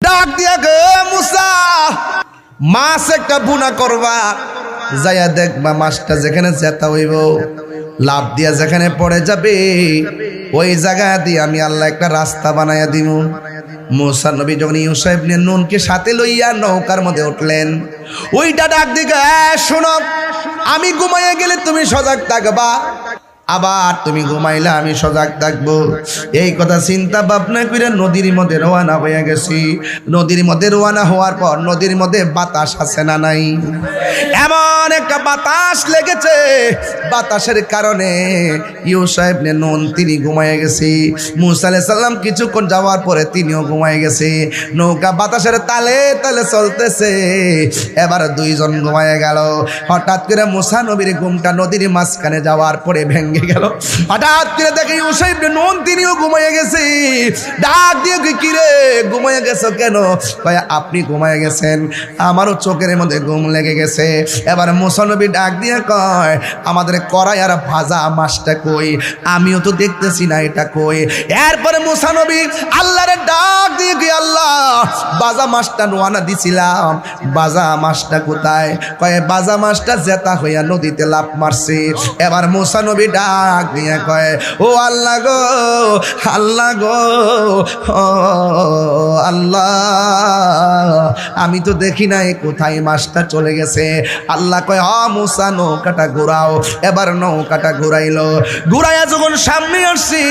ডাক দিয়া গে মুসা, মাছ একটা বুনা করবা, যাইয়া দেখবা মাছটা যেখানে জেতা হইব লাভ দিয়া যেখানে পড়ে যাবে ওই জায়গা দিয়ে আমি আল্লাহ একটা রাস্তা বানাইয়া দিব। মুসা নবী যখন ইউসা ইবনে নুনকে সাথে লইয়া নৌকার মধ্যে উঠলেন, ওইটা ডাক দিকে শোনো, আমি ঘুমাইয়া গেলে তুমি সজাগ থাকবা, আবার তুমি ঘুমাইলে আমি সজাগ থাকবো। এই কথা চিন্তা ভাবনা করে নদীর মধ্যে রওনা হয়ে গেছি। নদীর মধ্যে রওনা হওয়ার পর নদীর মধ্যে বাতাস আছে না নাই, এমন একটা বাতাস লেগেছে, বাতাসের কারণে ইউসা ইবনে নুন তিনি ঘুমাইয়া গেছে। মুসা আলাইহিস সালাম কিছুক্ষণ যাওয়ার পরে তিনিও ঘুমাইয়া গেছে। নৌকা বাতাসের তালে তালে চলতেছে, এবার দুইজন ঘুমাইয়া গেল। হঠাৎ করে মুসা নবীর ঘুমটা নদীর মাঝখানে যাওয়ার পরে ভেঙে গেল। হঠাৎ করে দেখে ইউসা ইবনে নুন তিনিও ঘুমাইয়া গেছে। ডাক দিয়ে কি রে ঘুমাইয়া গেছো কেন? কয় আপনি ঘুমাইয়া গেছেন, আমারও চোখের মধ্যে ঘুম লেগে গেছে। এবার মুসা নবী ডাক দিয়ে কয় আমাদের কড়াই আর ভাজা মাছটা কই? আমিও তো দেখতেছি না এটা কই। এরপরে মুসা নবী আল্লাহর ডাক দিয়ে কি আল্লাহ ভাজা মাছটা রান্না দিছিলাম, ভাজা মাছটা কোথায়? কয় ভাজা মাছটা জেতা হইয়া নদীতে লাফ মারছে। এবার মুসা নবী ডাক দিয়ে কয় ও আল্লাহ গো, আল্লাহ গো, ও আল্লাহ, আমি তো দেখি নাই কোথায় মাছটা চলে গেছে। আল্লাহ কয় হ মুসা নৌকাটা ঘুরাও। এবার নৌকাটা ঘুরাইলো, ঘুরাইয়া যখন সামনে আসছি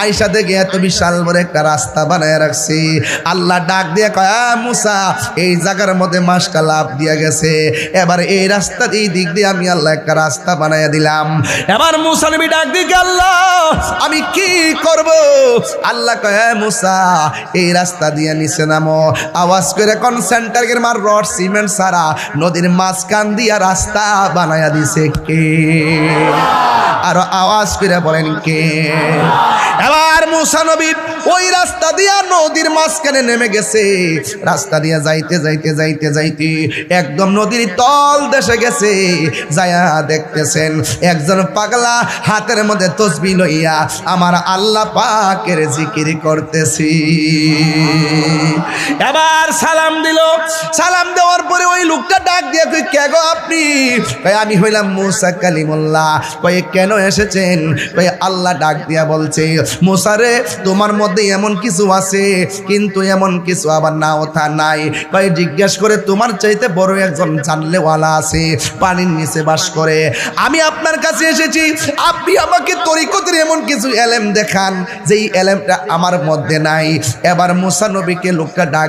আইসা দেখে এত বিশাল বড় একটা রাস্তা বানায় রাখছি। আল্লাহ ডাক দিয়ে কয় মুসা এই জায়গার মধ্যে মাছটা লাফ দিয়া গেছে, এবার এই রাস্তা এই দিক দিয়ে আমি আল্লাহ একটা রাস্তা বানাইয়া দিলাম। এবার মুসা নবী ডাক দিয়ে আল্লাহ আমি কি করব? আল্লাহ কয় মুসা এই রাস্তা দিয়ে নিচে নামো। আওয়াজ করে কনসেন্ট্রাকের মার রড সিমেন্ট সারা নদীর মাঝখান দিয়া রাস্তা বানায়া দিছে কে? আর আওয়াজ করে বলেন কে? এবার মুসা নবী ওই রাস্তা দিয়া নদীর মাঝখানে নেমে গেছে। রাস্তা দিয়া যাইতে যাইতে যাইতে যাইতে একদম নদীর তল দেশে গেছে। যায়া দেখতেছেন একজন পাগলা হাতের মধ্যে তসবিহ লইয়া আমার আল্লাহ পাকের জিকির করতেছি। এবার সালাম দিল। সালাম দেওয়ার পরে ওই লোকটা ডাক দিয়ে কই কে গো আপনি? কয় আমি হইলাম মুসা কালিমুল্লাহ। কয় কেন এসেছেন? কয় আল্লাহ ডাক দিয়া বলছে মুসা রে তোমার মধ্যে এমন কিছু আছে কিন্তু এমন কিছু আবার নাও তা নাই। কয় জিজ্ঞেস করে তোমার চাইতে বড় একজন জানলেওয়ালা আছে, পানির নিচে বাস করে। আমি আপনার কাছে এসেছি, আপনি আমাকে তরিকতের এমন কিছু এলেম দেখান যেই এলেমটা আমার মধ্যে নাই। এবার মুসা নবীকে লোকটা ডাক